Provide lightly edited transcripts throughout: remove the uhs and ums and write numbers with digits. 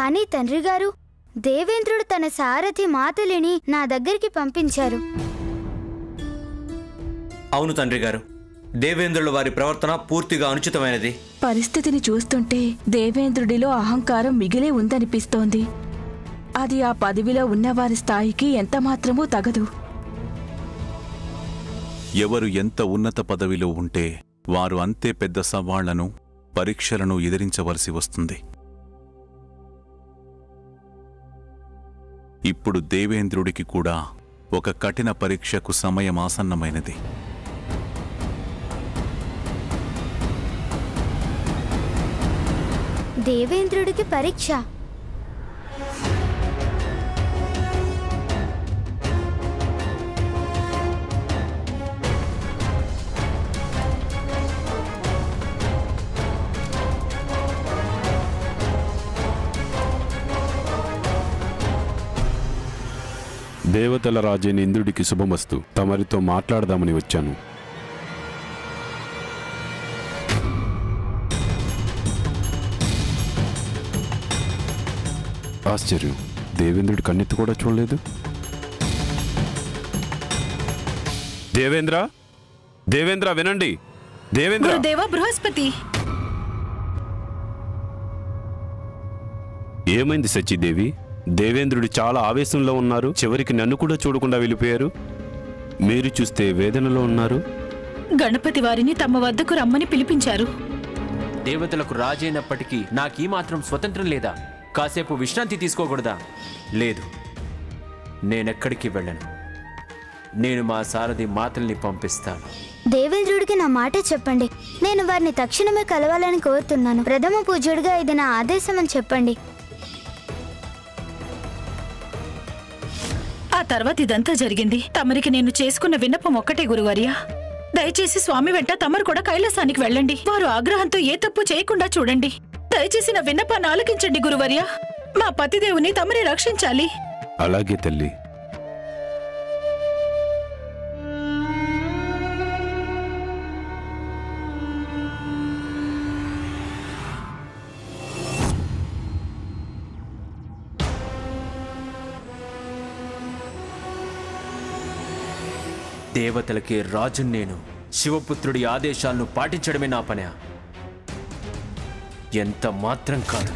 కానీ తండ్రి గారు, దేవేంద్రుడు తన సారథి మాతులిని నా దగ్గరికి పంపించారు. అవును తండ్రి గారు, దేవేంద్రుల వారి ప్రవర్తన పూర్తిగా అనుచితమైనది. పరిస్థితిని చూస్తుంటే దేవేంద్రుడిలో అహంకారం మిగిలే ఉందనిపిస్తోంది. అది ఆ పదవిలో ఉన్నవారి స్థాయికి ఎంతమాత్రమూ తగదు. ఎవరు ఎంత ఉన్నత పదవిలో ఉంటే వారు అంతే పెద్ద సవాళ్లను, పరీక్షలను ఎదిరించవలసి వస్తుంది. ఇప్పుడు దేవేంద్రుడికి కూడా ఒక కఠిన పరీక్షకు సమయం ఆసన్నమైనది. దేవేంద్రుడికి పరీక్ష? దేవతల రాజైన ఇంద్రుడికి శుభమస్తు. తమరితో మాట్లాడదామని వచ్చాను. ఆశ్చర్యం, దేవేంద్రుడి కన్నెత్తి కూడా చూడలేదు. దేవేంద్ర, దేవేంద్ర వినండి. దేవేంద్ర. దేవ బృహస్పతి. ఏమైంది సచీదేవి? దేవేంద్రుడు చాలా ఆవేశంలో ఉన్నారు. చివరికి నన్ను కూడా చూడకుండా వెళ్ళిపోయారు. మీరు చూస్తే వేదనలో ఉన్నారు. గణపతి వారిని తమ వద్దకు రమ్మని పిలిపించారు. దేవతలకు రాజైనప్పటికీ నాకీ మాత్రం స్వతంత్రం లేదా? కాసేపు విశ్రాంతి తీసుకోకూడదా? లేదు, నేనెక్కడికి వెళ్ళను. నేను మా సారథి మాతల్ని పంపిస్తాను. దేవేంద్రుడికి నా మాట చెప్పండి. నేను వారిని తక్షణమే కలవాలని కోరుతున్నాను. ప్రథమ పూజ్యుడిగా ఇది నా ఆదేశం అని చెప్పండి. ఆ తర్వాత ఇదంతా జరిగింది. తమరికి నేను చేసుకున్న విన్నపం ఒక్కటే గురువర్య. దయచేసి స్వామి వెంట తమరు కూడా కైలాసానికి వెళ్ళండి. వారు ఆగ్రహంతో ఏ తప్పు చేయకుండా చూడండి. దయచేసి నా విన్నపాన్ని ఆలకించండి గురువర్య. మా పతిదేవుని తమరే రక్షించాలి. అలాగే తల్లి. దేవతలకే రాజు నేను. శివపుత్రుడి ఆదేశాలను పాటించడమే నా పని. ఎంత మాత్రం కాదు.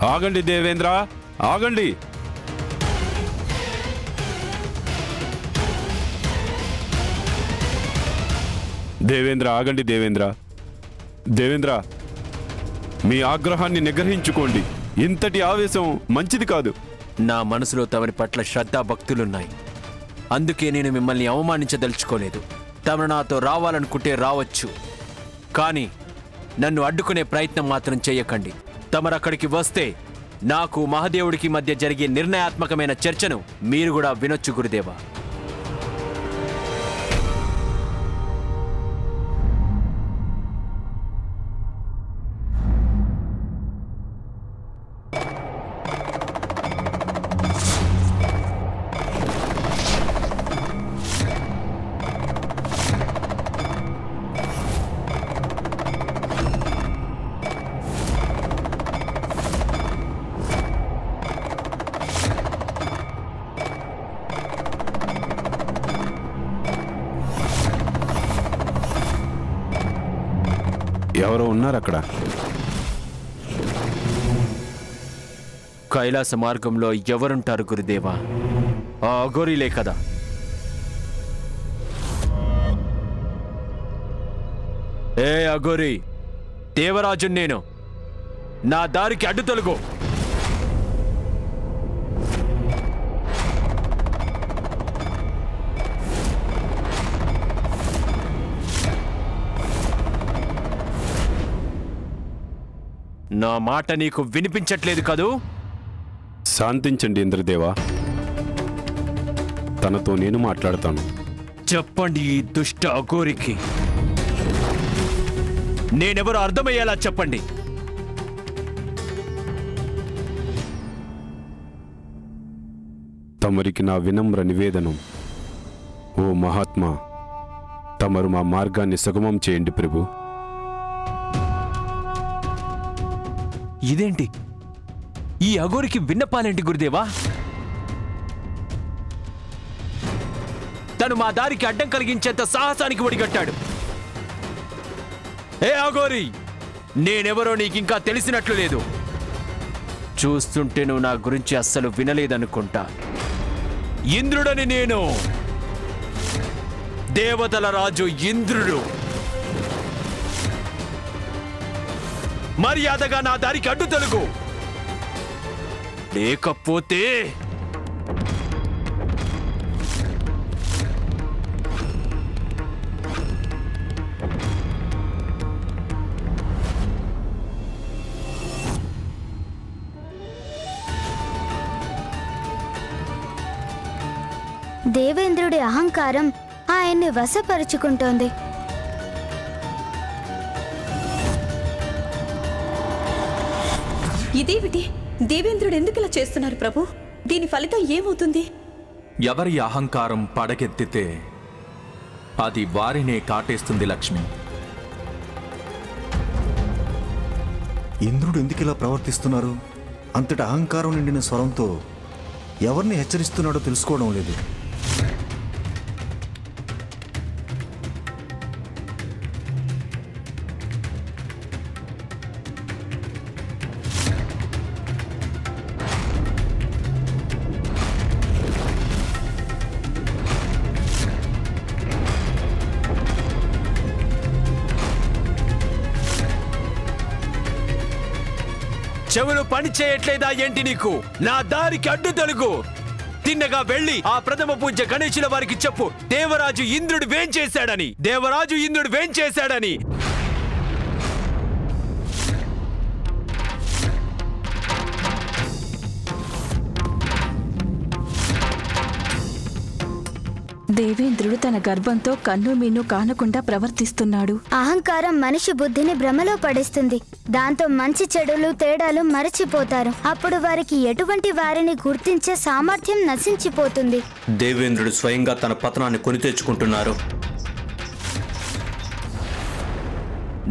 ఆగండి దేవేంద్ర, ఆగండి. దేవేంద్ర, ఆగండి దేవేంద్ర. దేవేంద్ర, మీ ఆగ్రహాన్ని నిగ్రహించుకోండి. ఇంతటి ఆవేశం మంచిది కాదు. నా మనసులో తమరి పట్ల శ్రద్ధాభక్తులున్నాయి. అందుకే నేను మిమ్మల్ని అవమానించదలుచుకోలేదు. తమరు నాతో రావాలనుకుంటే రావచ్చు, కానీ నన్ను అడ్డుకునే ప్రయత్నం మాత్రం చేయకండి. తమరక్కడికి వస్తే నాకు మహాదేవుడికి మధ్య జరిగే నిర్ణయాత్మకమైన చర్చను మీరు కూడా వినొచ్చు గురుదేవా. ఎవరో ఉన్నారు అక్కడ. కైలాస మార్గంలో ఎవరుంటారు గురుదేవా? ఆ అఘోరీలే కదా. ఏ అఘోరీ, దేవరాజు నేను. నా దారికి అడ్డు తొలగు. నా మాట నీకు వినిపించట్లేదు కదూ? శాంతించండి ఇంద్రదేవా. తనతో నేను మాట్లాడతాను. చెప్పండి ఈ దుష్ట అఘోరికి నేనెవరో అర్థమయ్యేలా చెప్పండి. తమరికి నా వినమ్ర నివేదనం. ఓ మహాత్మా, తమరు మా మార్గాన్ని సుగమం చేయండి ప్రభు. ఇదేంటి? ఈ అఘోరికి విన్నపాలేంటి గురుదేవా? తను మా దారికి అడ్డం కలిగించేంత సాహసానికి ఒడిగట్టాడు. ఏ అఘోరి, నేనెవరో నీకింకా తెలిసినట్లు లేదు. చూస్తుంటే నువ్వు నా గురించి అస్సలు వినలేదనుకుంటా. ఇంద్రుడని నేను, దేవతల రాజు ఇంద్రుడు. మర్యాదగా నా దారికి అడ్డు తొలగు, లేకపోతే దేవేంద్రుడి అహంకారం ఆయన్ని వశపరుచుకుంటోంది. ఇదేమిటి? దేవేంద్రుడు ఎందుకు ఇలా చేస్తున్నారు ప్రభు? దీని ఫలితం ఏమవుతుంది? ఎవరి అహంకారం పడగెత్తితే అది వారినే కాటేస్తుంది లక్ష్మి. ఇంద్రుడు ఎందుకు ఇలా ప్రవర్తిస్తున్నారు? అంతటి అహంకారం నిండిన స్వరంతో ఎవరిని హెచ్చరిస్తున్నాడో తెలుసుకోవడం లేదు. చెవులు పని చేయట్లేదా ఏంటి నీకు? నా దారికి అడ్డు తొలగు. తిన్నగా వెళ్ళి ఆ ప్రథమ పూజ్య గణేశుల వారికి చెప్పు, దేవరాజు ఇంద్రుడు వేంచేశాడని, దేవరాజు ఇంద్రుడు వేంచేశాడని. దేవేంద్రుడు తన గర్భంతో కన్ను మీను కానకుండా ప్రవర్తిస్తున్నాడు. అహంకారం మనిషి బుద్ధిని భ్రమలో పడిస్తుంది. దాంతో మంచి చెడులు తేడాలు మరచిపోతారు. అప్పుడు వారికి ఎటువంటి వారిని గుర్తించే సామర్థ్యం నశించిపోతుంది. దేవేంద్రుడు స్వయంగా తన పతనాన్ని కొని తెచ్చుకుంటున్నారు.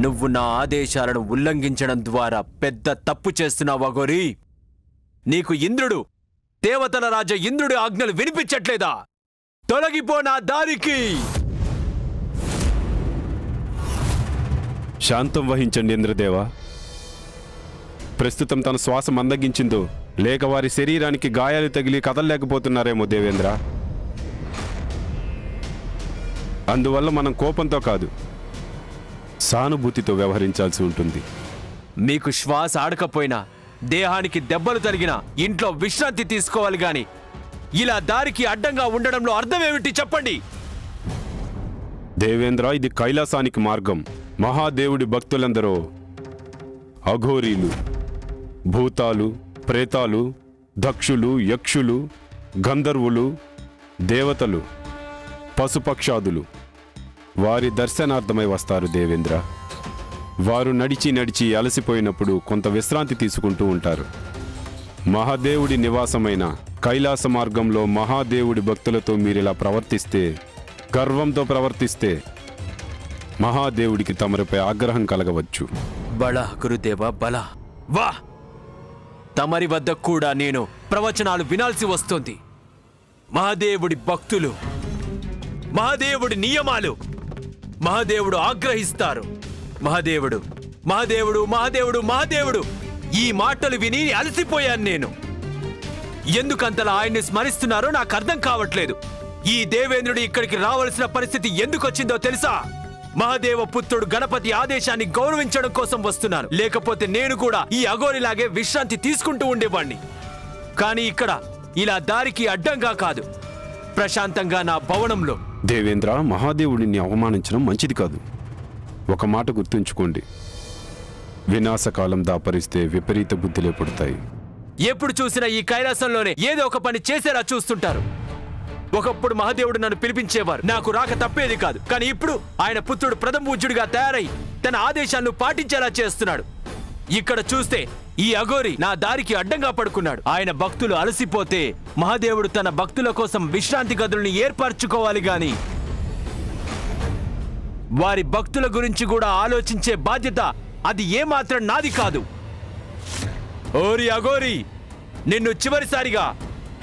నువ్వు నా ఆదేశాలను ఉల్లంఘించడం ద్వారా పెద్ద తప్పు చేస్తున్నావు అఘోరి. నీకు ఇంద్రుడు, దేవతల రాజా ఇంద్రుడి ఆజ్ఞలు వినిపించట్లేదా? తొలగిపో నా దారికి. శాంతం వహించండి ఇంద్రదేవా. ప్రస్తుతం తన శ్వాస మందగించిందో లేక వారి శరీరానికి గాయాలు తగిలి కదలలేకపోతున్నారేమో దేవేంద్ర. అందువల్ల మనం కోపంతో కాదు, సానుభూతితో వ్యవహరించాల్సి ఉంటుంది. మీకు శ్వాస ఆడకపోయినా, దేహానికి దెబ్బలు తగిలినా ఇంట్లో విశ్రాంతి తీసుకోవాలి గాని ఇలా దారికి అడ్డంగా ఉండడంలో అర్థమేమిటి చెప్పండి? దేవేంద్ర, ఇది కైలాసానికి మార్గం. మహాదేవుడి భక్తులందరూ అఘోరీలు, భూతాలు, ప్రేతాలు, దక్షులు, యక్షులు, గంధర్వులు, దేవతలు, పశుపక్షాదులు వారి దర్శనార్థమై వస్తారు దేవేంద్ర. వారు నడిచి నడిచి అలసిపోయినప్పుడు కొంత విశ్రాంతి తీసుకుంటూ ఉంటారు. మహాదేవుడి నివాసమైన కైలాస మార్గంలో మహాదేవుడి భక్తులతో మీరిలా ప్రవర్తిస్తే, గర్వంతో ప్రవర్తిస్తే మహాదేవుడికి తమరిపై ఆగ్రహం కలగవచ్చు. బల గురుదేవ బల. వా! తమరి వద్ద కూడా నేను ప్రవచనాలు వినాల్సి వస్తుంది. మహాదేవుడి భక్తులు, మహాదేవుడి నియమాలు, మహాదేవుడు ఆగ్రహిస్తారు. మహాదేవుడు మహాదేవుడు మహాదేవుడు మహాదేవుడు ఈ మాటలు విని అలసిపోయాను నేను. ఎందుకంతలా ఆయన్ని స్మరిస్తున్నారో నాకు అర్థం కావట్లేదు. ఈ దేవేంద్రుడు ఇక్కడికి రావాల్సిన పరిస్థితి ఎందుకు వచ్చిందో తెలుసా? మహాదేవ పుత్రుడు గణపతి ఆదేశాన్ని గౌరవించడం కోసం వస్తున్నాను. లేకపోతే నేను కూడా ఈ అఘోరిలాగే విశ్రాంతి తీసుకుంటూ ఉండేవాణ్ణి. కానీ ఇక్కడ ఇలా దారికి అడ్డంగా కాదు, ప్రశాంతంగా నా భవనంలో. దేవేంద్ర, మహాదేవుడిని అవమానించడం మంచిది కాదు. ఒక మాట గుర్తుంచుకోండి, వినాశకాలం దాపరిస్తే విపరీత బుద్ధిలే పుడతాయి. ఎప్పుడు చూసినా ఈ కైలాసంలోనే ఏదో ఒక పని చేసేలా చూస్తుంటారు. ఒకప్పుడు మహాదేవుడు నన్ను పిలిపించేవారు, నాకు రాక తప్పేది కాదు. కానీ ఇప్పుడు ఆయన పుత్రుడు ప్రథమ పూజ్యుడిగా తయారై తన ఆదేశాలను పాటించేలా చేస్తున్నాడు. ఇక్కడ చూస్తే ఈ అఘోరి నా దారికి అడ్డంగా పడుకున్నాడు. ఆయన భక్తులు అలసిపోతే మహాదేవుడు తన భక్తుల కోసం విశ్రాంతి గదుల్ని ఏర్పరచుకోవాలి గాని వారి భక్తుల గురించి కూడా ఆలోచించే బాధ్యత అది ఏమాత్రం నాది కాదు. ఓరి అఘోరి, నిన్ను చివరిసారిగా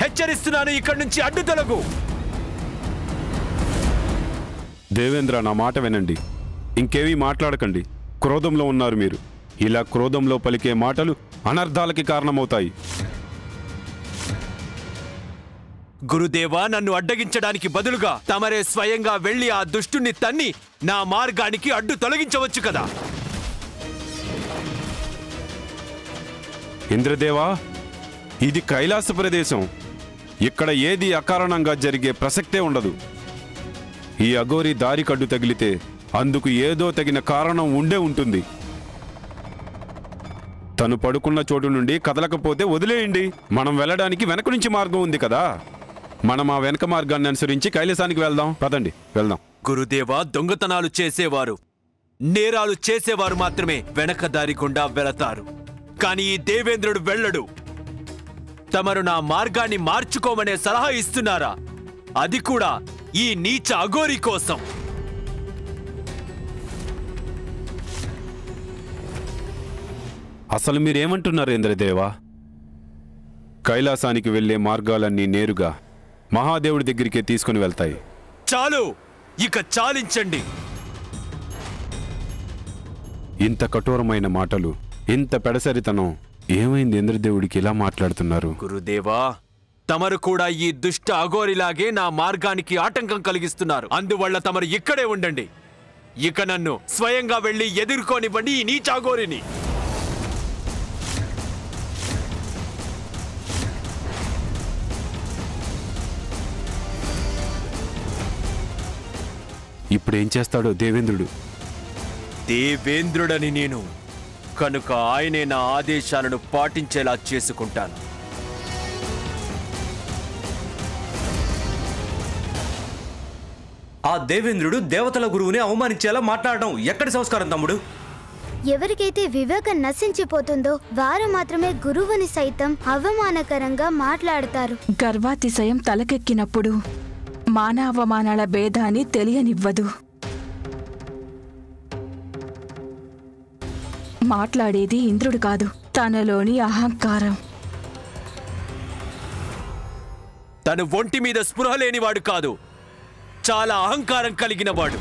హెచ్చరిస్తున్నాను, ఇక్కడి నుంచి అడ్డు తొలగు. దేవేంద్ర, నా మాట వినండి. ఇంకేమీ మాట్లాడకండి. క్రోధంలో ఉన్నారు మీరు. ఇలా క్రోధంలో పలికే మాటలు అనర్థాలకి కారణమవుతాయి. గురుదేవా, నన్ను అడ్డగించడానికి బదులుగా తమరే స్వయంగా వెళ్లి ఆ దుష్టుణ్ణి తన్ని నా మార్గానికి అడ్డు తొలగించవచ్చు కదా. ఇంద్రదేవా, ఇది కైలాస ప్రదేశం. ఇక్కడ ఏది అకారణంగా జరిగే ప్రసక్తే ఉండదు. ఈ అఘోరి దారి కడ్డు తగిలితే అందుకు ఏదో తగిన కారణం ఉండే ఉంటుంది. తను పడుకున్న చోటు నుండి కదలకపోతే వదిలేయండి. మనం వెళ్ళడానికి వెనక నుంచి మార్గం ఉంది కదా. మనం ఆ వెనక మార్గాన్ని అనుసరించి కైలాసానికి వెళ్దాం. పదండి, వెళ్దాం. గురుదేవా, దొంగతనాలు చేసేవారు, నేరాలు చేసేవారు మాత్రమే వెనక దారి గుండా వెళతారు. కానీ ఈ దేవేంద్రుడు వెళ్ళడు. తమరు నా మార్గాన్ని మార్చుకోమనే సలహా ఇస్తున్నారా? అది కూడా ఈ నీచ అఘోరి కోసం. అసలు మీరేమంటున్నారు ఇంద్రదేవా? కైలాసానికి వెళ్లే మార్గాలన్నీ నేరుగా మహాదేవుడి దగ్గరికే తీసుకుని వెళ్తాయి. చాలు, ఇక చాలించండి. ఇంత కఠోరమైన మాటలు, ఇంత పెడసరితనం ఏమైంది? ఇంద్రదేవుడికి ఇలా మాట్లాడుతున్నారు. గురుదేవా, తమరు కూడా ఈ దుష్ట అఘోరిలాగే నా మార్గానికి ఆటంకం కలిగిస్తున్నారు. అందువల్ల తమరు ఇక్కడే ఉండండి. ఇక నన్ను స్వయంగా వెళ్లి ఎదుర్కొనివ్వండి ఈ నీచ అఘోరిని. ఇప్పుడేం చేస్తాడో దేవేంద్రుడు? దేవేంద్రుడని నేను కనుక ఆయనే నా ఆదేశాలను పాటించేలా చేసుకుంటాను. ఆ దేవేంద్రుడు దేవతల గురువుని అవమానించేలా మాట్లాడడం ఎక్కడి సంస్కారం తమ్ముడు? ఎవరికైతే వివేకం నశించిపోతుందో వారు మాత్రమే గురువుని సైతం అవమానకరంగా మాట్లాడతారు. గర్వాతిశయం తలకెక్కినప్పుడు మానవమానాల భేదాన్ని తెలియనివ్వదు. మాట్లాడేది ఇంద్రుడు కాదు, తనలోని అహంకారం. తను ఒంటి మీద స్పృహ లేనివాడు కాదు, చాలా అహంకారం కలిగిన వాడు.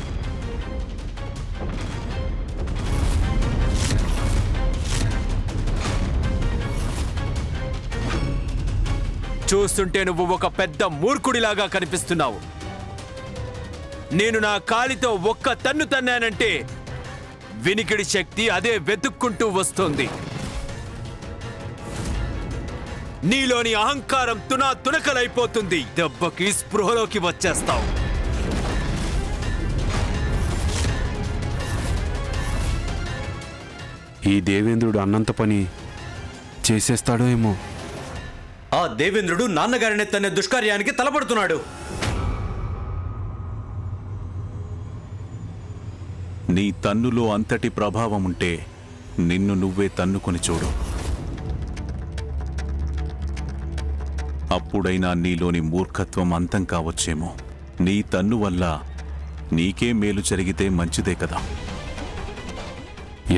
చూస్తుంటే నువ్వు ఒక పెద్ద మూర్ఖుడిలాగా కనిపిస్తున్నావు. నేను నా కాలితో ఒక్క తన్ను తన్నానంటే వినికిడి శక్తి అదే వెతుక్కుంటూ వస్తుంది. నీలోని అహంకారం తునకలైపోతుంది. దెబ్బకి స్పృహలోకి వచ్చేస్తావు. ఈ దేవేంద్రుడు అన్నంత పని చేసేస్తాడో ఏమో. ఆ దేవేంద్రుడు నాన్నగారిని తన దుష్కార్యానికి తలపడుతున్నాడు. నీ తన్నులో అంతటి ప్రభావం ఉంటే నిన్ను నువ్వే తన్నుకొని చూడు. అప్పుడైనా నీలోని మూర్ఖత్వం అంతం కావచ్చేమో. నీ తన్ను వల్ల నీకే మేలు జరిగితే మంచిదే కదా.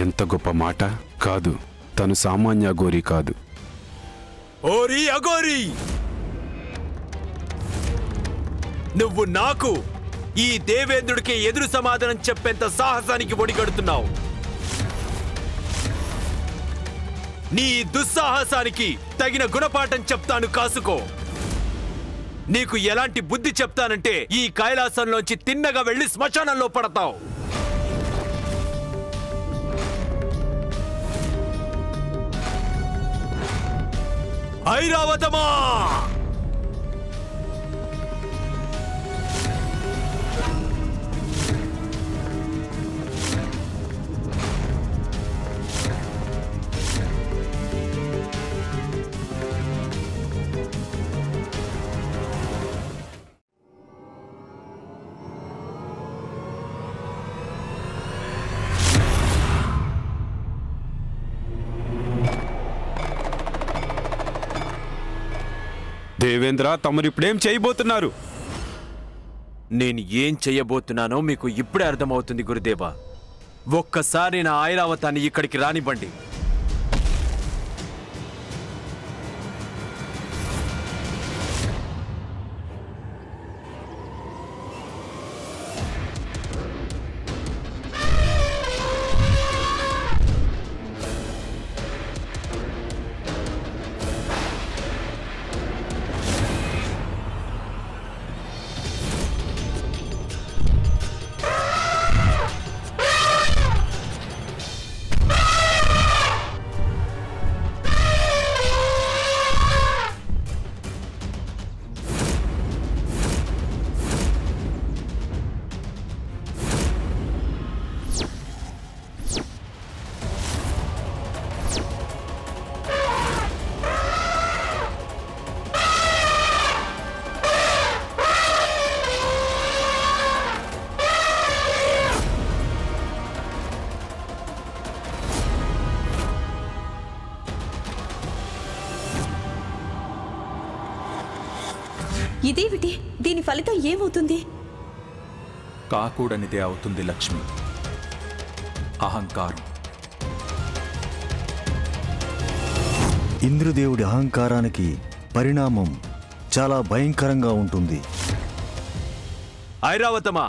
ఎంత గొప్ప మాట! కాదు, తను సామాన్య అఘోరి కాదు. ఓరి అఘోరి, నువ్వు నాకు ఈ దేవేంద్రుడికి ఎదురు సమాధానం చెప్పేంత సాహసానికి ఒడిగడుతున్నావు. నీ దుస్సాహసానికి తగిన గుణపాఠం చెప్తాను, కాసుకో. నీకు ఎలాంటి బుద్ధి చెప్తానంటే ఈ కైలాసంలోంచి తిన్నగా వెళ్లి శ్మశానంలో పడతావు. ఐరావతమా! దేవేంద్ర, తమరిప్పుడేం చేయబోతున్నారు? నేను ఏం చెయ్యబోతున్నానో మీకు ఇప్పుడే అర్థమవుతుంది గురుదేవా. ఒక్కసారి నా ఐరావతాన్ని ఇక్కడికి రానివ్వండి. ఇదేమిటి? దీని ఫలితం ఏమవుతుంది? కాకూడనిదే అవుతుంది లక్ష్మి. అహంకారం. ఇంద్రదేవుడి అహంకారానికి పరిణామం చాలా భయంకరంగా ఉంటుంది. ఐరావతమా,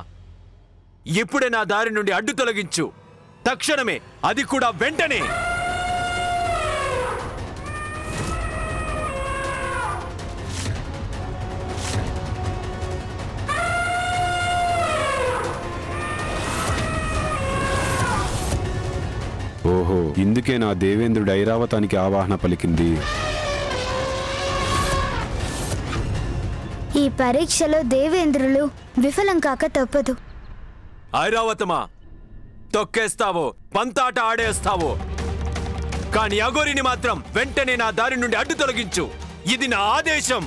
ఇప్పుడే నా దారి నుండి అడ్డు తొలగించు. తక్షణమే, అది కూడా వెంటనే. ఓహో, ఇందుకే నా దేవేంద్రుడి ఐరావతానికి ఆవాహన పలికింది. ఈ పరీక్షలో దేవేంద్రులు విఫలం కాక తప్పదు. ఐరావతమా, తొక్కేస్తావో పంతాట ఆడేస్తావో, కానీ అఘోరిని మాత్రం వెంటనే నా దారి నుండి అడ్డు తొలగించు. ఇది నా ఆదేశం.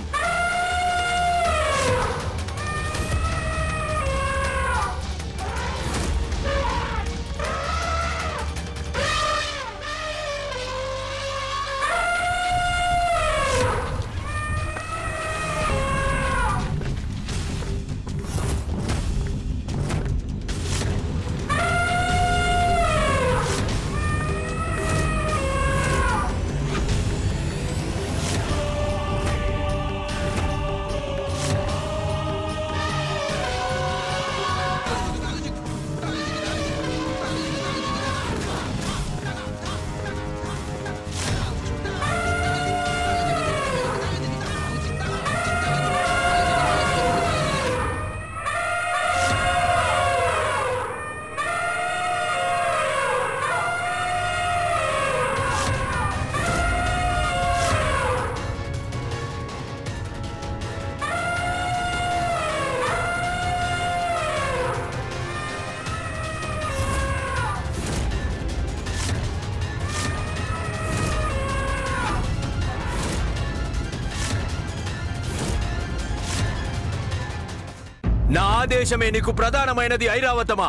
నా ఆదేశమే నీకు ప్రధానమైనది ఐరావతమా.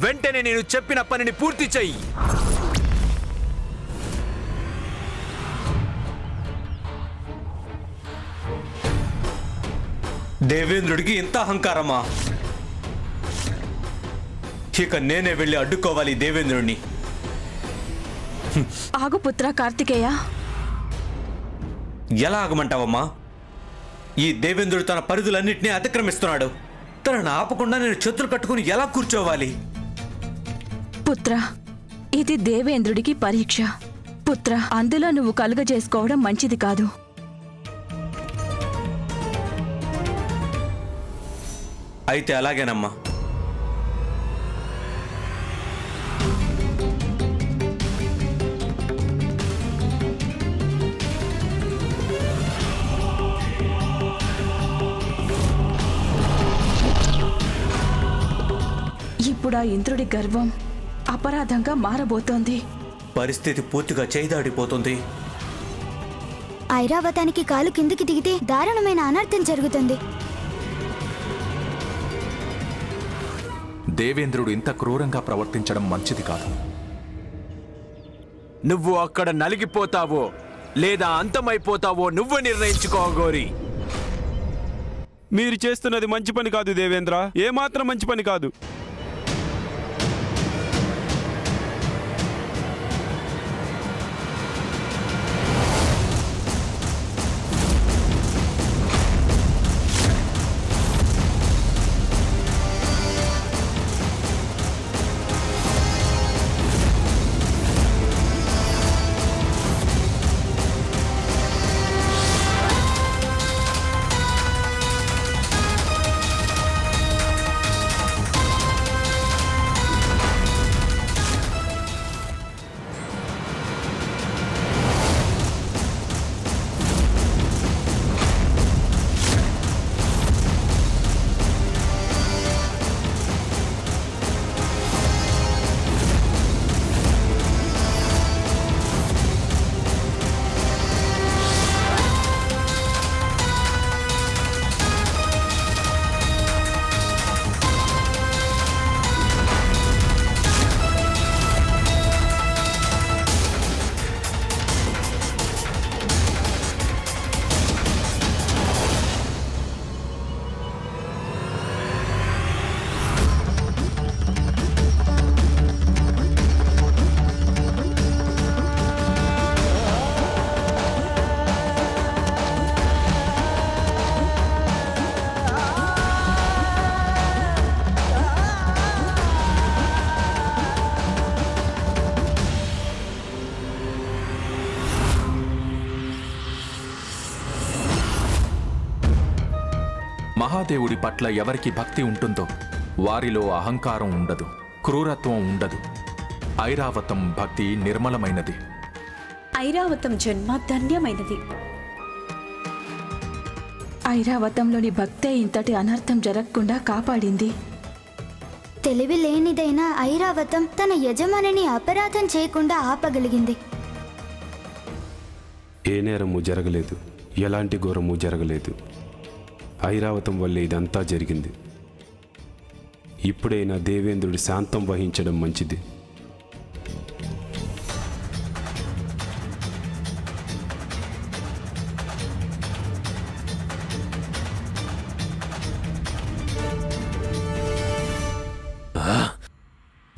వెంటనే నేను చెప్పిన పనిని పూర్తి చెయ్యి. దేవేంద్రుడికి ఇంత అహంకారమా? ఇక నేనే వెళ్ళి అడ్డుకోవాలి దేవేంద్రుడిని. ఆగుపుత్ర కార్తికేయ. ఎలా ఆగమంటావమ్మా? ఈ దేవేంద్రుడు తన పరిధులన్నింటినీ అతిక్రమిస్తున్నాడు. తనను ఆపకుండా నేను చేతులు కట్టుకుని ఎలా కూర్చోవాలి? పుత్ర, ఇది దేవేంద్రుడికి పరీక్ష. పుత్ర, అందులో నువ్వు కలుగజేసుకోవడం మంచిది కాదు. అయితే అలాగేనమ్మా. ఇప్పుడు ఆ ఇంద్రుడి గర్వం అపరాధంగా మారబోతోంది. పరిస్థితి పూర్తిగా చేయిదాడిపోతుంది. ఐరావతానికి కాలు కిందికి దిగితే దారుణమైన అనర్థం జరుగుతుంది. దేవేంద్రుడు ఇంత క్రూరంగా ప్రవర్తించడం మంచిది కాదు. నువ్వు అక్కడ నలిగిపోతావో లేదా అంతమైపోతావో నువ్వు నిర్ణయించుకో అఘోరి. మీరు చేస్తున్నది మంచి పని కాదు దేవేంద్ర, ఏమాత్రం మంచి పని కాదు. మహాదేవుడి పట్ల ఎవరికి భక్తి ఉంటుందో వారిలో అహంకారం ఉండదు, క్రూరత్వం ఉండదు. ఐరావతం భక్తి నిర్మలమైనది. ఐరావతం జన్మ ధన్యమైనది. ఐరావతంలోని భక్తే ఇంతటి అనర్థం జరగకుండా కాపాడింది. తెలివి లేనిదైన ఐరావతం తన యజమానిని అపరాధం చేయకుండా ఆపగలిగింది. ఏ నేరము జరగలేదు, ఎలాంటి ఘోరము జరగలేదు. ఐరావతం వల్లే ఇదంతా జరిగింది. ఇప్పుడైనా దేవేంద్రుడి శాంతం వహించడం మంచిది.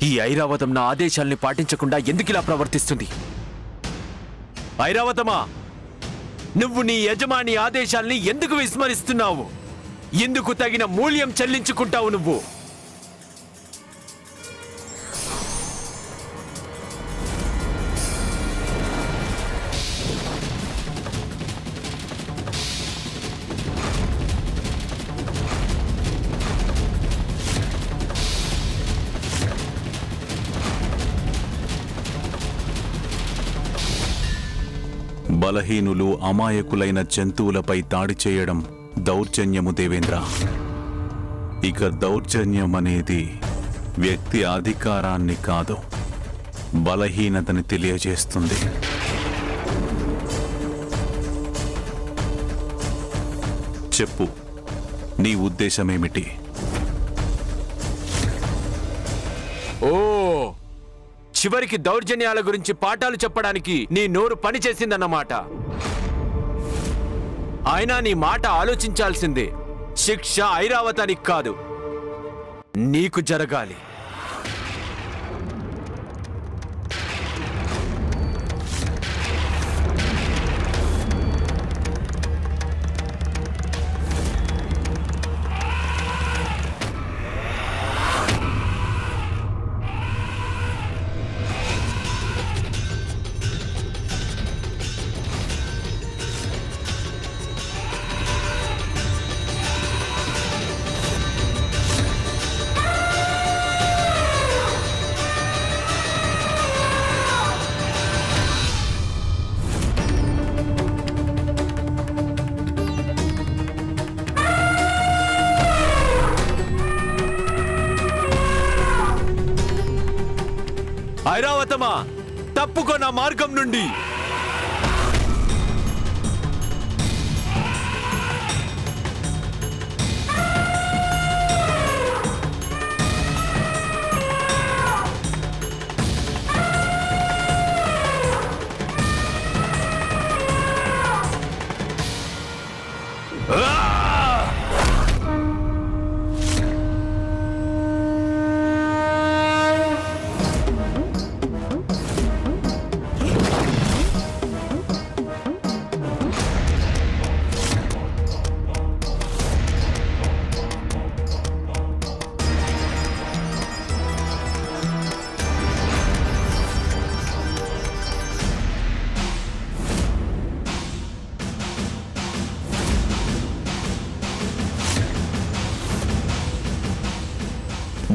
ఈ ఐరావతం నా ఆదేశాల్ని పాటించకుండా ఎందుకిలా ప్రవర్తిస్తుంది? ఐరావతమా, నువ్వు నీ యజమాని ఆదేశాల్ని ఎందుకు విస్మరిస్తున్నావు? ఎందుకు తగిన మూల్యం చెల్లించుకుంటావు నువ్వు? బలహీనులు, అమాయకులైన జంతువులపై దాడి చేయడం దౌర్జన్యము దేవేంద్ర. ఇక దౌర్జన్యం అనేది వ్యక్తి అధికారాన్ని కాదు, బలహీనతని తెలియజేస్తుంది. చెప్పు, నీ ఉద్దేశమేమిటి? ఓ, చివరికి దౌర్జన్యాల గురించి పాఠాలు చెప్పడానికి నీ నోరు పనిచేసిందన్నమాట. అయినా నీ మాట ఆలోచించాల్సిందే. శిక్ష ఐరావతానికి కాదు, నీకు జరగాలి. ఐరావతమా, తప్పుకో నా మార్గం నుండి.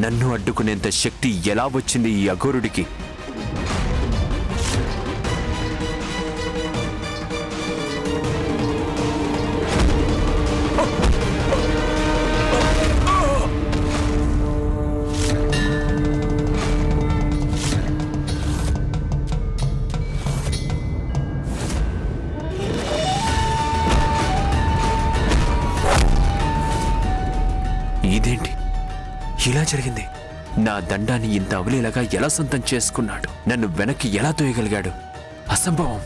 నన్ను అడ్డుకునేంత శక్తి ఎలా వచ్చింది ఈ అఘోరుడికి? ఇదేంటి ఇలా జరిగింది? నా దండాన్ని ఇంత అవలీలగా ఎలా సొంతం చేసుకున్నాడు? నన్ను వెనక్కి ఎలా తోయగలిగాడు? అసంభవం.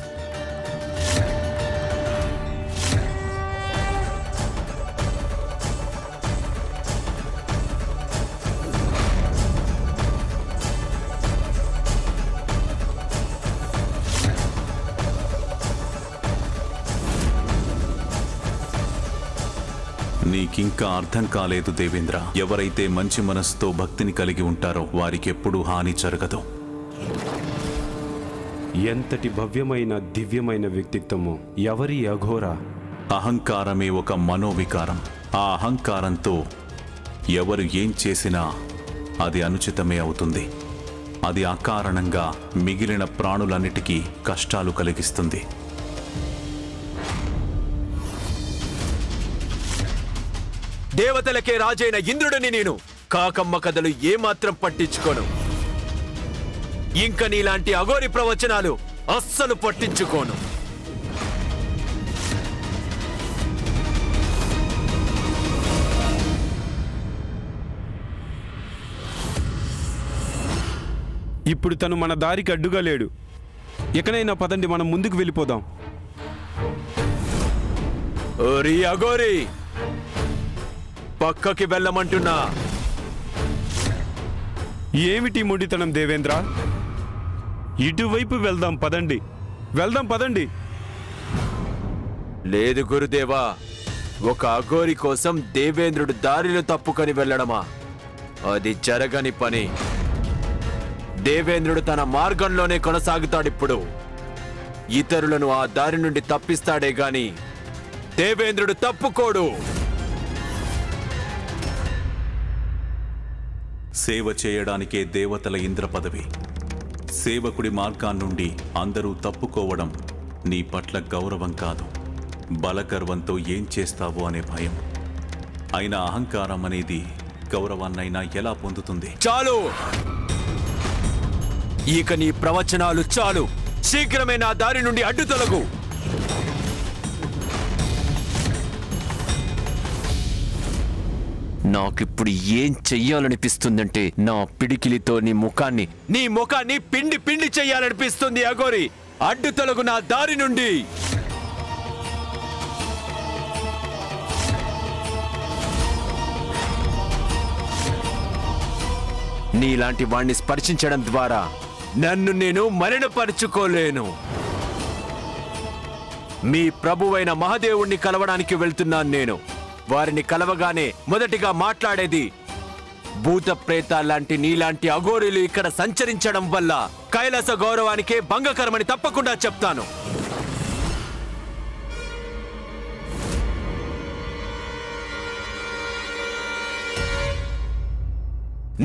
నీకింకా అర్థం కాలేదు దేవేంద్ర. ఎవరైతే మంచి మనసుతో భక్తిని కలిగి ఉంటారో వారికెప్పుడూ హాని జరగదు. ఎంతటి భవ్యమైన దివ్యమైన వ్యక్తిత్వము ఎవరి అఘోర? అహంకారమే ఒక మనోవికారం. ఆ అహంకారంతో ఎవరు ఏం చేసినా అది అనుచితమే అవుతుంది. అది అకారణంగా మిగిలిన ప్రాణులన్నిటికీ కష్టాలు కలిగిస్తుంది. దేవతలకే రాజైన ఇంద్రుడిని నేను. కాకమ్మ కథలు ఏమాత్రం పట్టించుకోను. ఇంక నీలాంటి అఘోరి ప్రవచనాలు అస్సలు పట్టించుకోను. ఇప్పుడు తను మన దారికి అడ్డుగా లేడు. ఎక్కడైనా పదండి, మనం ముందుకు వెళ్ళిపోదాం. ఓరి అఘోరి, పక్కకి వెళ్ళమంటున్నా. ఏమిటి మొండితనం దేవేంద్ర? ఇటువైపు వెళ్దాం పదండి, వెళ్దాం పదండి. లేదు గురుదేవా, ఒక అఘోరి కోసం దేవేంద్రుడు దారిలో తప్పుకొని వెళ్ళడమా? అది జరగని పని. దేవేంద్రుడు తన మార్గంలోనే కొనసాగుతాడిప్పుడు. ఇతరులను ఆ దారి నుండి తప్పిస్తాడే గాని దేవేంద్రుడు తప్పుకోడు. సేవ చేయడానికే దేవతల ఇంద్ర పదవి. సేవకుడి మార్గాన్నుండి అందరూ తప్పుకోవడం నీ పట్ల గౌరవం కాదు, బలగర్వంతో ఏం చేస్తావో అనే భయం. అయినా అహంకారం అనేది గౌరవాన్నైనా ఎలా పొందుతుంది? చాలు, ఇక నీ ప్రవచనాలు చాలు. శీఘ్రమే నా దారి నుండి అడ్డు తొలగు. నాకిప్పుడు ఏం చెయ్యాలనిపిస్తుందంటే నా పిడికిలితో నీ ముఖాన్ని పిండి పిండి చెయ్యాలనిపిస్తుంది. అఘోరి, అడ్డు తొలగు నా దారి నుండి. నీలాంటి వాణ్ణి స్పర్శించడం ద్వారా నన్ను నేను మలినపరుచుకోలేను. మీ ప్రభువైన మహాదేవుణ్ణి కలవడానికి వెళ్తున్నాను నేను. వారిని కలవగానే మొదటిగా మాట్లాడేది, భూత ప్రేతాల్లాంటి నీలాంటి అఘోరీలు ఇక్కడ సంచరించడం వల్ల కైలాస గౌరవానికే భంగకరమని తప్పకుండా చెప్తాను.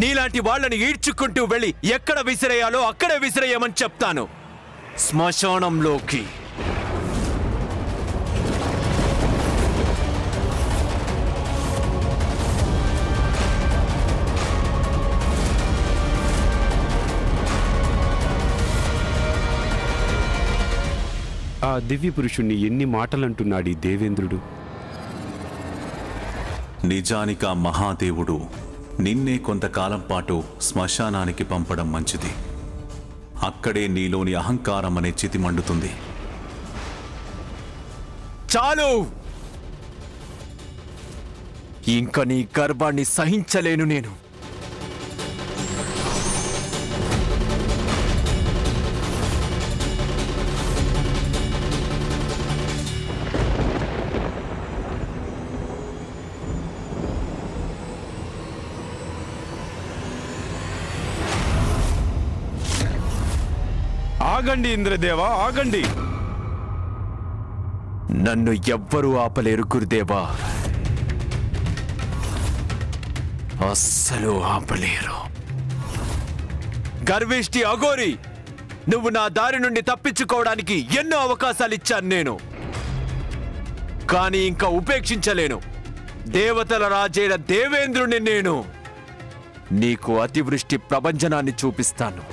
నీలాంటి వాళ్ళని ఈడ్చుకుంటూ వెళ్ళి ఎక్కడ విసిరేయాలో అక్కడే విసిరేయమని చెప్తాను, శ్మశానంలోకి. ఆ దివ్య పురుషుణ్ణి ఎన్ని మాటలంటున్నాడు ఈ దేవేంద్రుడు. నిజానికి ఆ మహాదేవుడు నిన్నే కొంతకాలం పాటు శ్మశానానికి పంపడం మంచిది. అక్కడే నీలోని అహంకారం అనే చితి మండుతుంది. చాలు, ఇంకా నీ గర్వాన్ని సహించలేను నేను. ఆగండి ఇంద్రదేవా, ఆగండి. నన్ను ఎవ్వరూ ఆపలేరు గురుదేవా. అస్సలు ఆపలేరు. గర్విష్టి అఘోరి, నువ్వు నా దారి నుండి తప్పించుకోవడానికి ఎన్నో అవకాశాలు ఇచ్చాను నేను, కానీ ఇంకా ఉపేక్షించలేను. దేవతల రాజైన దేవేంద్రుని నేను నీకు అతివృష్టి ప్రభంజనాన్ని చూపిస్తాను.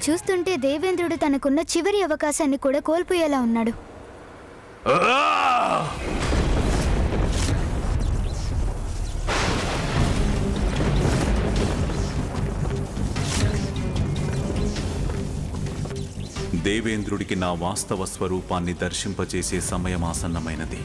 చూస్తుంటే దేవేంద్రుడు తనకున్న చివరి అవకాశాన్ని కూడా కోల్పోయేలా ఉన్నాడు. దేవేంద్రుడికి నా వాస్తవ స్వరూపాన్ని దర్శింపచేసే సమయం ఆసన్నమైనది.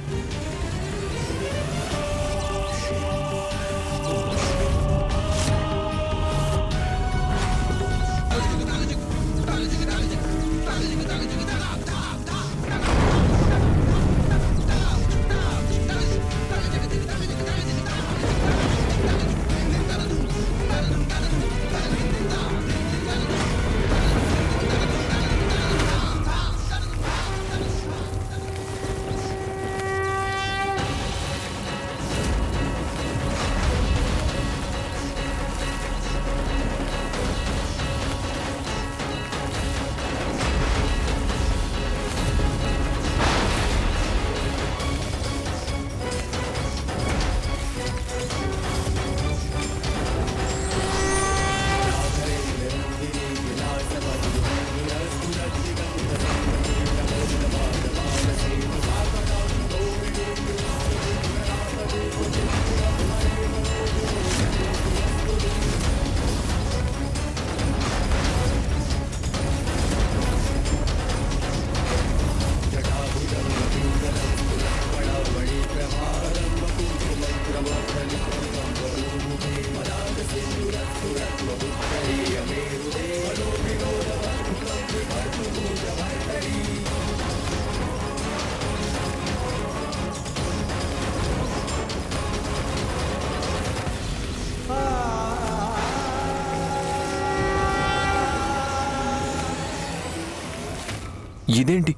ఇదేంటి?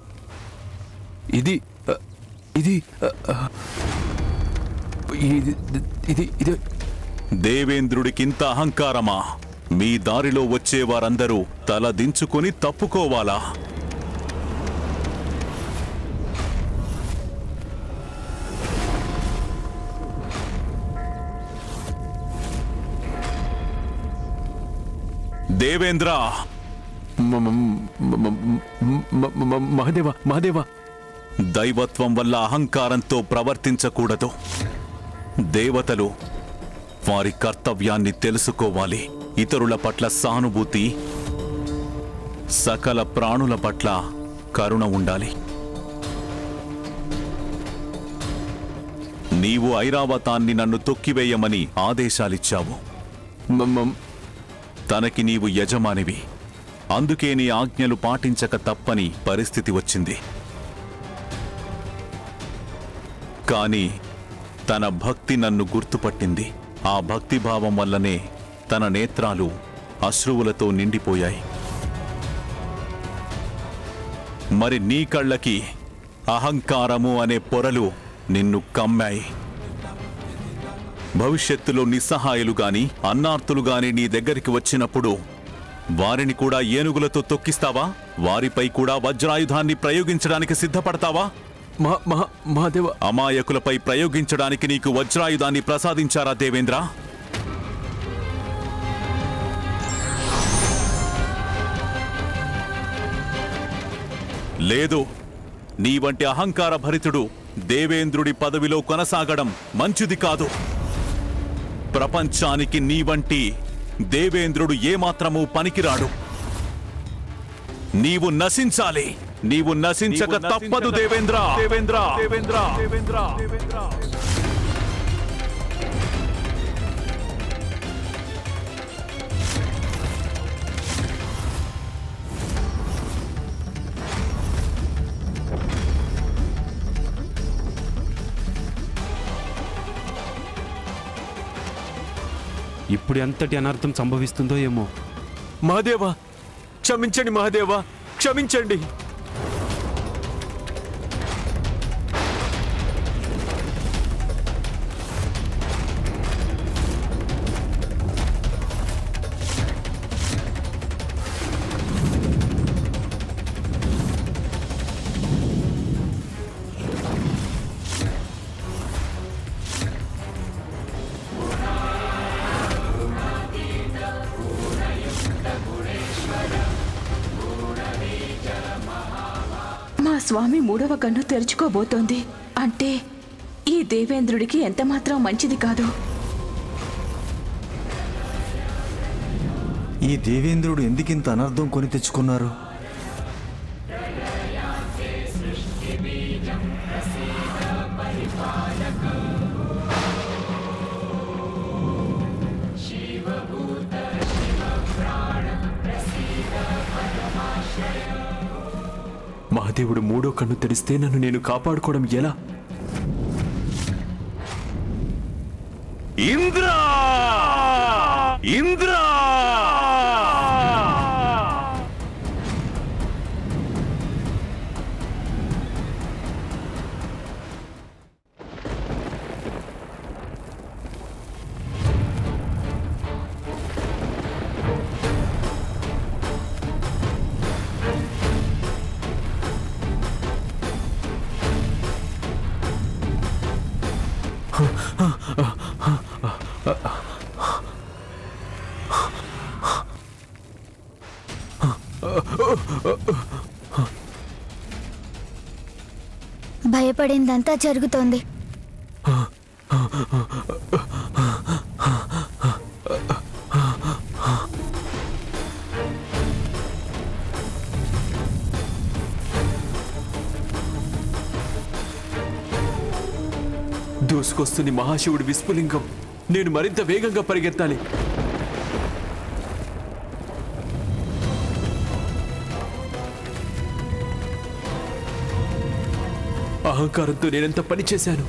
ఇది ఇది ఇది ఇది దేవేంద్రుడికింత అహంకారమా? మీ దారిలో వచ్చేవారందరూ తల దించుకొని తప్పుకోవాలా? దేవేంద్ర! మహాదేవా, మహాదేవా, దైవత్వం వల్ల అహంకారంతో ప్రవర్తించకూడదు. దేవతలు వారి కర్తవ్యాన్ని తెలుసుకోవాలి. ఇతరుల పట్ల సానుభూతి, సకల ప్రాణుల పట్ల కరుణ ఉండాలి. నీవు ఐరావతాన్ని నన్ను తొక్కివేయమని ఆదేశాలిచ్చావు. తనకి నీవు యజమానివి, అందుకే నీ ఆజ్ఞలు పాటించక తప్పని పరిస్థితి వచ్చింది. కానీ తన భక్తి నన్ను గుర్తుపట్టింది. ఆ భక్తిభావం వల్లనే తన నేత్రాలు అశ్రువులతో నిండిపోయాయి. మరి నీ కళ్ళకి అహంకారము అనే పొరలు నిన్ను కమ్మాయి. భవిష్యత్తులో నిస్సహాయులు గాని అన్నార్తులు గాని నీ దగ్గరికి వచ్చినప్పుడు వారిని కూడా ఏనుగులతో తొక్కిస్తావా? వారిపై కూడా వజ్రాయుధాన్ని ప్రయోగించడానికి సిద్ధపడతావా? మహాదేవ, అమాయకులపై ప్రయోగించడానికి నీకు వజ్రాయుధాన్ని ప్రసాదించారా దేవేంద్ర? లేదు. నీ వంటి అహంకార భరితుడు దేవేంద్రుడి పదవిలో కొనసాగడం మంచిది కాదు. ప్రపంచానికి నీ వంటి దేవేంద్రుడు ఏమాత్రమూ పనికిరాడు. నీవు నశించాలి. నీవు నశించక తప్పదు దేవేంద్ర. దేవేంద్ర, దేవేంద్ర, దేవేంద్ర, దేవేంద్ర. ఇప్పుడు ఎంతటి అనర్థం సంభవిస్తుందో ఏమో. మహాదేవా, క్షమించండి మహాదేవా, క్షమించండి. స్వామి మూడవ కన్ను తెరుచుకోబోతోంది. అంటే ఈ దేవేంద్రుడికి ఎంతమాత్రం మంచిది కాదు. ఈ దేవేంద్రుడు ఎందుకింత అనర్థం కొని తెచ్చుకున్నారు? మహాదేవుడు మూడో కన్ను తెరిస్తే నన్ను నేను కాపాడుకోవడం ఎలా? ఇంద్రా! ఇంద్రా! భయపడిందంతా జరుగుతోంది. దూసుకొస్తుంది మహాశివుడి విస్ఫులింగం. నేను మరింత వేగంగా పరిగెత్తాలి. అహంకారంతో నేనెంత పని చేశాను.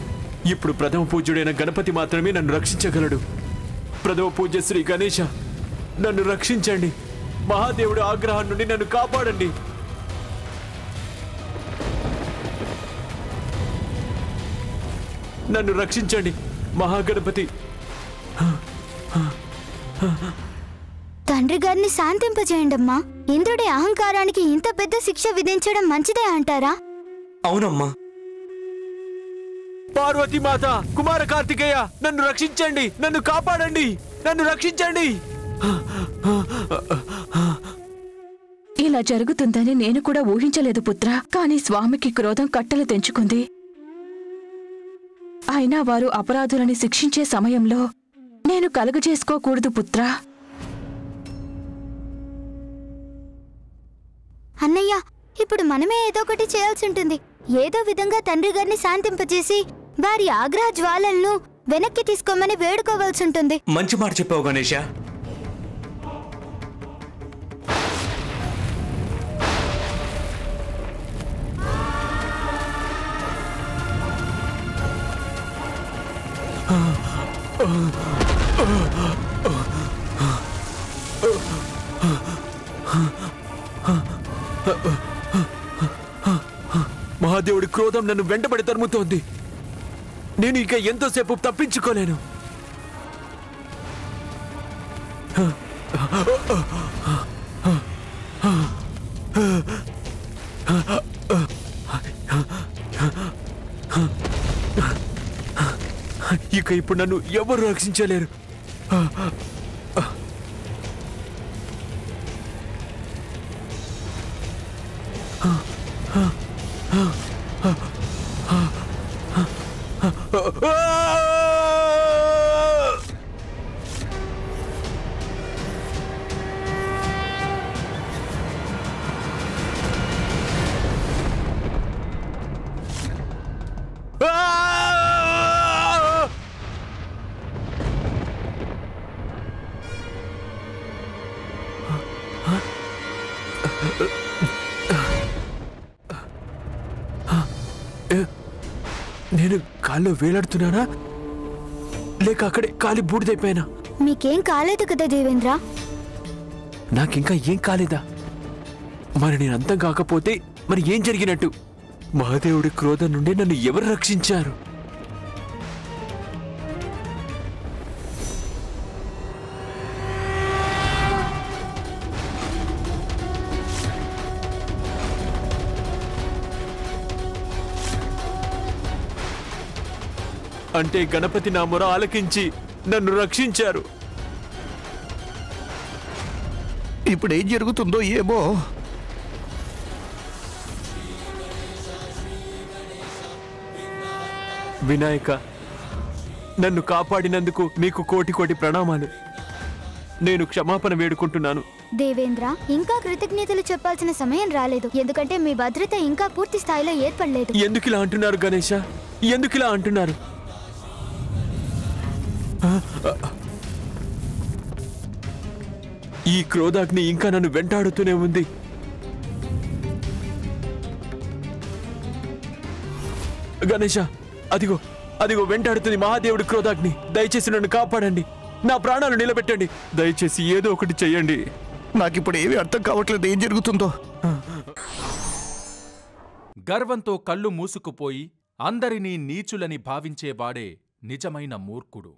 ఇప్పుడు ప్రథమ పూజ్యుడైన గణపతి మాత్రమే నన్ను రక్షించగలడు. ప్రథమ పూజ్య శ్రీ గణేశ, నన్ను రక్షించండి. మహాదేవుడి ఆగ్రహం నుండి నన్ను కాపాడండి. నన్ను రక్షించండి మహాగణపతి. తండ్రి గారిని శాంతింపజేయండమ్మా. ఇంద్రుడి అహంకారానికి ఇంత పెద్ద శిక్ష విధించడం మంచిదే అంటారా? అవునమ్మా. పార్వతీ మాత, కుమార కార్తికేయ, నన్ను రక్షించండి. నన్ను కాపాడండి. నన్ను రక్షించండి. ఇలా జరుగుతుందని నేను కూడా ఊహించలేదు పుత్ర. కానీ స్వామికి క్రోధం కట్టలు తెంచుకుంది. అయినా వారు అపరాధులని శిక్షించే సమయంలో నేను కలుగజేసుకోకూడదు పుత్ర. అన్నయ్య, ఇప్పుడు మనమే ఏదో ఒకటి చేయాల్సి ఉంటుంది. ఏదో విధంగా తండ్రి గారిని శాంతింపజేసి వారి ఆగ్రహ జ్వాలలను వెనక్కి తీసుకోమని వేడుకోవాల్సి ఉంటుంది. మంచి మాట చెప్పావు గణేష. మహాదేవుడి క్రోధం నన్ను వెంటబడి తరుముతోంది. నేను ఇక ఎంతోసేపు తప్పించుకోలేను. ఇక ఇప్పుడు నన్ను ఎవరు రక్షించలేరు. నేను కాల్లో వేలాడుతున్నానా, లేక అక్కడే కాలి బూడిదైపోయినా? మీకేం కాలేదు కదా దేవేంద్ర? నాకింకా ఏం కాలేదా? మరి నేను అంతం కాకపోతే మరి ఏం జరిగినట్టు? మహాదేవుడి క్రోధం నుండి నన్ను ఎవరు రక్షించారు? అంటే గణపతి నా మొర ఆలకించి నన్ను రక్షించారు. ఇప్పుడేం జరుగుతుందో ఏమో. వినాయక, నన్ను కాపాడినందుకు నీకు కోటి కోటి ప్రణామాలు. నేను క్షమాపణ వేడుకుంటున్నాను. దేవేంద్ర, ఇంకా కృతజ్ఞతలు చెప్పాల్సిన సమయం రాలేదు, ఎందుకంటే మీ భద్రత ఇంకా పూర్తి స్థాయిలో ఏర్పడలేదు. ఎందుకిలా అంటున్నారు గణేష? ఎందుకిలా అంటున్నారు? ఈ క్రోధాగ్ని ఇంకా నన్ను వెంటాడుతూనే ఉంది. గణేష, అదిగో అదిగో వెంటాడుతుంది మహాదేవుడి క్రోధాగ్ని. దయచేసి నన్ను కాపాడండి, నా ప్రాణాలు నిలబెట్టండి. దయచేసి ఏదో ఒకటి చెయ్యండి. నాకిప్పుడు ఏమీ అర్థం కావట్లేదు, ఏం జరుగుతుందో. గర్వంతో కళ్ళు మూసుకుపోయి అందరినీ నీచులని భావించేవాడే నిజమైన మూర్ఖుడు.